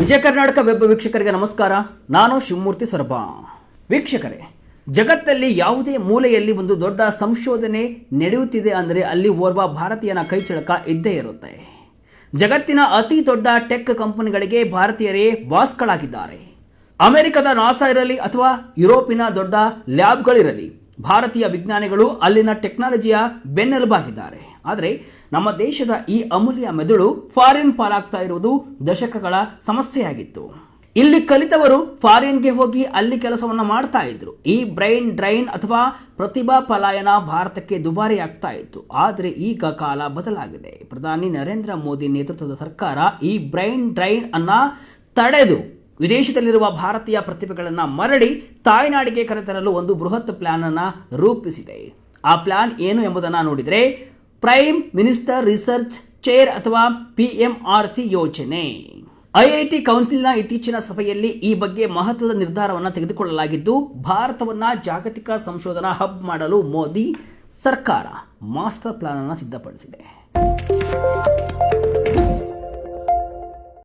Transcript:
Vijaya Karnataka web ವೀಕ್ಷಕರಿಗೆ ನಮಸ್ಕಾರ. ನಾನು ಶಿವಮೂರ್ತಿ ಸೊರಬ. ವೀಕ್ಷಕರೇ, ಜಗತ್ತಲ್ಲಿ ಯಾವುದೇ ಮೂಲೆಯಲ್ಲಿ ಒಂದು ದೊಡ್ಡ ಸಂಶೋಧನೆ ನಡೆಯುತ್ತಿದೆ ಅಂದರೆ ಅಲ್ಲಿ ಓರ್ವ ಭಾರತೀಯನ ಕೈಚಳಕ ಇದ್ದೇ ಇರುತ್ತೆ. ಜಗತ್ತಿನ ಅತಿ ದೊಡ್ಡ ಟೆಕ್ ಕಂಪನಿಗಳಿಗೆ ಭಾರತೀಯರೇ ಬಾಸ್ಗಳಾಗಿದ್ದಾರೆ. ಅಮೆರಿಕದ ನಾಸಾ ಇರಲಿ ಅಥವಾ ಯುರೋಪಿನ ದೊಡ್ಡ ಲ್ಯಾಬ್ಗಳಿರಲಿ, ಭಾರತೀಯ ವಿಜ್ಞಾನಿಗಳು ಅಲ್ಲಿನ ಟೆಕ್ನಾಲಜಿಯ ಬೆನ್ನೆಲುಬಾಗಿದ್ದಾರೆ. ಆದರೆ ನಮ್ಮ ದೇಶದ ಈ ಅಮೂಲ್ಯ ಮೆದುಳು ಫಾರಿನ್ ಪಾಲಾಗ್ತಾ ಇರುವುದು ದಶಕಗಳ ಸಮಸ್ಯೆಯಾಗಿತ್ತು. ಇಲ್ಲಿ ಕಲಿತವರು ಫಾರಿನ್ಗೆ ಹೋಗಿ ಅಲ್ಲಿ ಕೆಲಸವನ್ನ ಮಾಡ್ತಾ ಇದ್ರು. ಈ ಬ್ರೈನ್ ಡ್ರೈನ್ ಅಥವಾ ಪ್ರತಿಭಾ ಪಲಾಯನ ಭಾರತಕ್ಕೆ ದುಬಾರಿ ಆಗ್ತಾ ಇತ್ತು. ಆದರೆ ಈಗ ಕಾಲ ಬದಲಾಗಿದೆ. ಪ್ರಧಾನಿ ನರೇಂದ್ರ ಮೋದಿ ನೇತೃತ್ವದ ಸರ್ಕಾರ ಈ ಬ್ರೈನ್ ಡ್ರೈನ್ ಅನ್ನ ತಡೆದು ವಿದೇಶದಲ್ಲಿರುವ ಭಾರತೀಯ ಪ್ರತಿಭೆಗಳನ್ನು ಮರಳಿ ತಾಯ್ನಾಡಿಗೆ ಕರೆತರಲು ಒಂದು ಬೃಹತ್ ಪ್ಲಾನ್ ಅನ್ನು ರೂಪಿಸಿದೆ. ಆ ಪ್ಲಾನ್ ಏನು ಎಂಬುದನ್ನು ನೋಡಿದರೆ ಪ್ರೈಮ್ ಮಿನಿಸ್ಟರ್ ರಿಸರ್ಚ್ ಚೇರ್ ಅಥವಾ PMRC ಯೋಜನೆ. IIT ಕೌನ್ಸಿಲ್ನ ಇತ್ತೀಚಿನ ಸಭೆಯಲ್ಲಿ ಈ ಬಗ್ಗೆ ಮಹತ್ವದ ನಿರ್ಧಾರವನ್ನು ತೆಗೆದುಕೊಳ್ಳಲಾಗಿದ್ದು, ಭಾರತವನ್ನು ಜಾಗತಿಕ ಸಂಶೋಧನಾ ಹಬ್ ಮಾಡಲು ಮೋದಿ ಸರ್ಕಾರ ಮಾಸ್ಟರ್ ಪ್ಲಾನ್ ಅನ್ನು ಸಿದ್ಧಪಡಿಸಿದೆ.